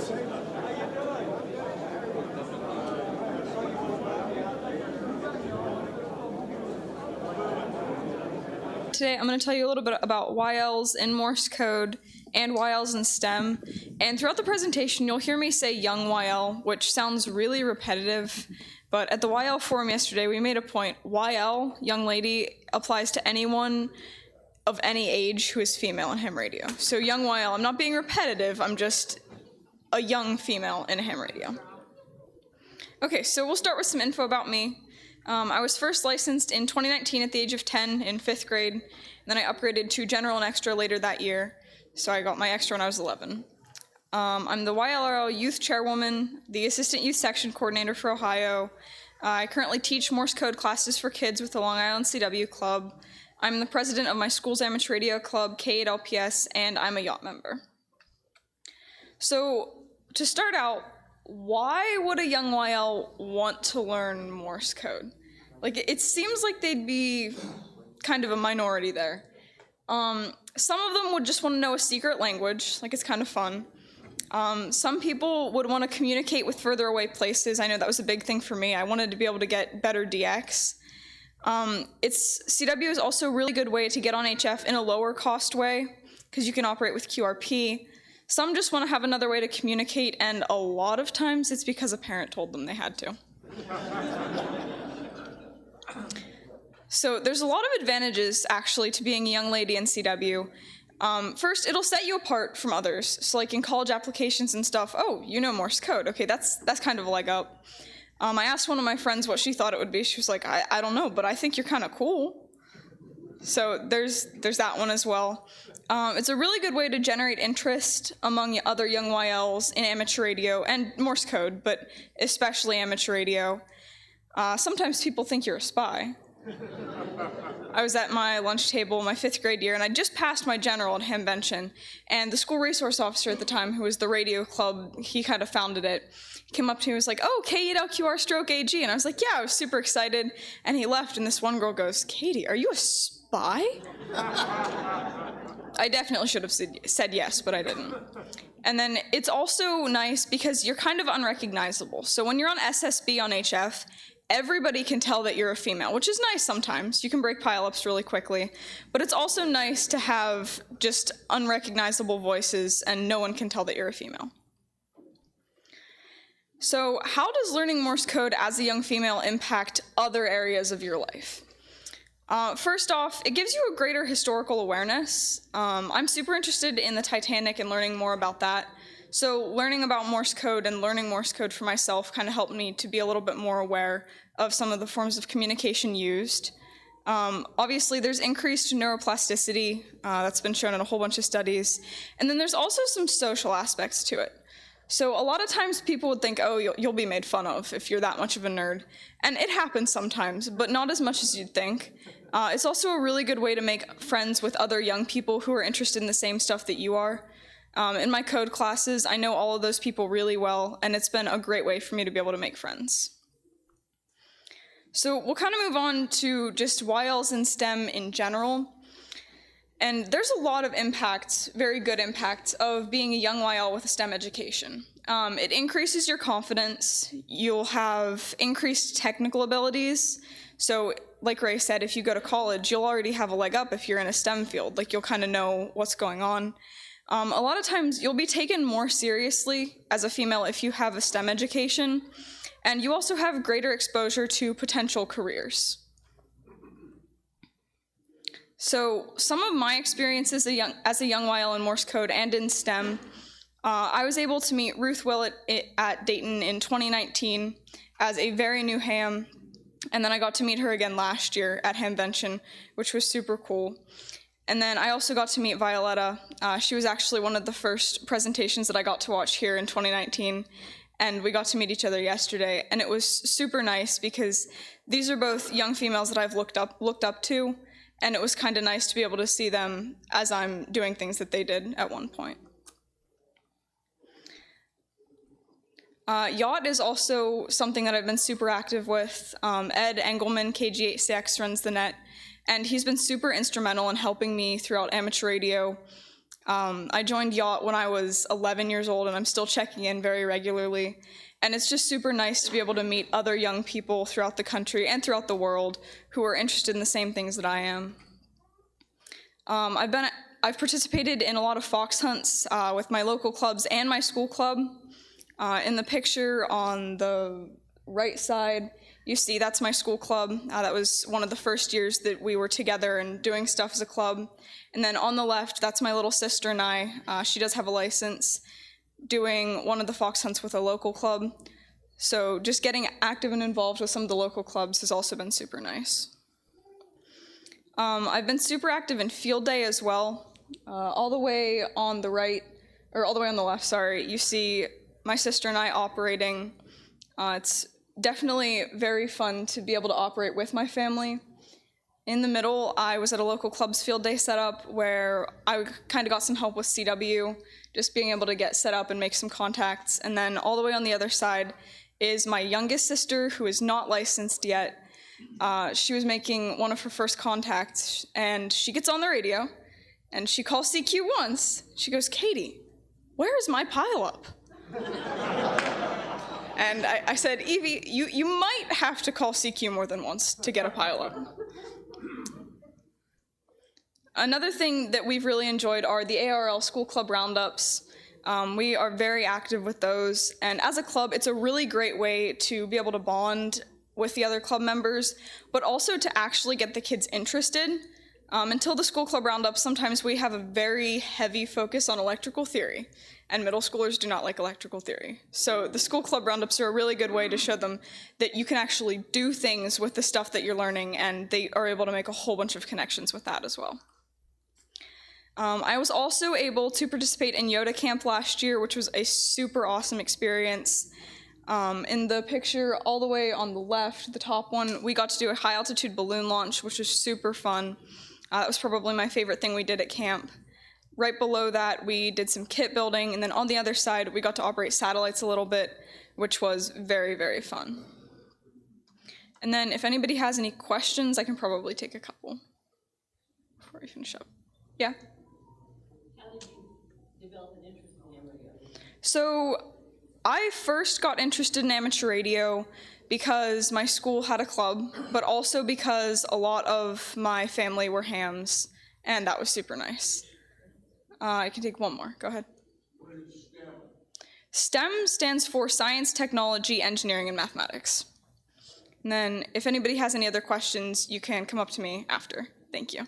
Today I'm going to tell you a little bit about YLs in Morse code and YLs in STEM. And throughout the presentation, you'll hear me say young YL, which sounds really repetitive. But at the YL forum yesterday, we made a point. YL, young lady, applies to anyone of any age who is female in ham radio. So young YL, I'm not being repetitive, I'm just a young female in a ham radio. Okay, so we'll start with some info about me. I was first licensed in 2019 at the age of 10 in 5th grade, and then I upgraded to general and extra later that year, so I got my extra when I was 11. I'm the YLRL youth chairwoman, the assistant youth section coordinator for Ohio. I currently teach Morse code classes for kids with the Long Island CW Club. I'm the president of my school's amateur radio club, K8LPS, and I'm a yacht member. So, to start out, why would a young YL want to learn Morse code? Like, it seems like they'd be kind of a minority there. Some of them would just want to know a secret language, like it's kind of fun. Some people would want to communicate with further away places. I know that was a big thing for me. I wanted to be able to get better DX. CW is also a really good way to get on HF in a lower cost way, because you can operate with QRP. Some just want to have another way to communicate, and a lot of times it's because a parent told them they had to. So there's a lot of advantages, actually, to being a young lady in CW. First, it'll set you apart from others. So like in college applications and stuff, oh, you know Morse code. Okay, that's kind of a leg up. I asked one of my friends what she thought it would be. She was like, I don't know, but I think you're kind of cool. So there's that one as well. It's a really good way to generate interest among other young YLs in amateur radio and Morse code, but especially amateur radio. Sometimes people think you're a spy. I was at my lunch table my 5th grade year, and I just passed my general at Hamvention, and the school resource officer at the time, who was the radio club, he kind of founded it, came up to me and was like, oh, K8LQR stroke AG, and I was like, yeah, I was super excited, and he left, and this one girl goes, Katie, are you a spy? I definitely should have said yes, but I didn't. And then it's also nice because you're kind of unrecognizable. So when you're on SSB on HF, everybody can tell that you're a female, which is nice sometimes. You can break pileups really quickly. But it's also nice to have just unrecognizable voices and no one can tell that you're a female. So how does learning Morse code as a young female impact other areas of your life? First off, it gives you a greater historical awareness. I'm super interested in the Titanic and learning more about that. So learning about Morse code and learning Morse code for myself kind of helped me to be a little bit more aware of some of the forms of communication used. Obviously, there's increased neuroplasticity. That's been shown in a whole bunch of studies. And then there's also some social aspects to it. So a lot of times people would think, oh, you'll be made fun of if you're that much of a nerd. And it happens sometimes, but not as much as you'd think. It's also a really good way to make friends with other young people who are interested in the same stuff that you are. In my code classes, I know all of those people really well, and it's been a great way for me to be able to make friends. So we'll kind of move on to just YLs in STEM in general. And there's a lot of impacts, very good impacts, of being a young YL with a STEM education. It increases your confidence. You'll have increased technical abilities. So like Ray said, if you go to college, you'll already have a leg up if you're in a STEM field. Like you'll kind of know what's going on. A lot of times you'll be taken more seriously as a female if you have a STEM education, and you also have greater exposure to potential careers. So some of my experiences as a young YL in Morse code and in STEM, I was able to meet Ruth Willett at Dayton in 2019 as a very new ham, and then I got to meet her again last year at Hamvention, which was super cool. And then I also got to meet Violetta. She was actually one of the first presentations that I got to watch here in 2019, and we got to meet each other yesterday, and it was super nice because these are both young females that I've looked up to, and it was kind of nice to be able to see them as I'm doing things that they did at one point. Yacht is also something that I've been super active with. Ed Engelman, KG8CX, runs the net, and he's been super instrumental in helping me throughout amateur radio. I joined Yacht when I was 11 years old, and I'm still checking in very regularly. And it's just super nice to be able to meet other young people throughout the country and throughout the world who are interested in the same things that I am. I've participated in a lot of fox hunts with my local clubs and my school club. In the picture on the right side, you see that's my school club. That was one of the first years that we were together and doing stuff as a club. And then on the left, that's my little sister and I. She does have a license, doing one of the fox hunts with a local club. So just getting active and involved with some of the local clubs has also been super nice. I've been super active in field day as well. All the way on the right, or all the way on the left, sorry, you see my sister and I operating. It's definitely very fun to be able to operate with my family. In the middle, I was at a local club's field day setup where I kind of got some help with CW, just being able to get set up and make some contacts. And then all the way on the other side is my youngest sister, who is not licensed yet. She was making one of her first contacts, and she gets on the radio, and she calls CQ once. She goes, "Katie, where is my pileup?" And I said, "Evie, you might have to call CQ more than once to get a pileup." Another thing that we've really enjoyed are the ARRL School Club roundups. We are very active with those, and as a club, it's a really great way to be able to bond with the other club members, but also to actually get the kids interested. Until the school club roundups, sometimes we have a very heavy focus on electrical theory, and middle schoolers do not like electrical theory. So the school club roundups are a really good way to show them that you can actually do things with the stuff that you're learning, and they are able to make a whole bunch of connections with that as well. I was also able to participate in Yoda Camp last year, which was a super awesome experience. In the picture all the way on the left, the top one, we got to do a high altitude balloon launch, which was super fun. That was probably my favorite thing we did at camp. Right below that, we did some kit building, and then on the other side, we got to operate satellites a little bit, which was very, very fun. And then if anybody has any questions, I can probably take a couple before we finish up. Yeah? How did you develop an interest in amateur radio? So I first got interested in amateur radio because my school had a club, but also because a lot of my family were hams, and that was super nice. I can take one more. Go ahead. What is STEM? STEM stands for Science, Technology, Engineering, and Mathematics. And then if anybody has any other questions, you can come up to me after. Thank you.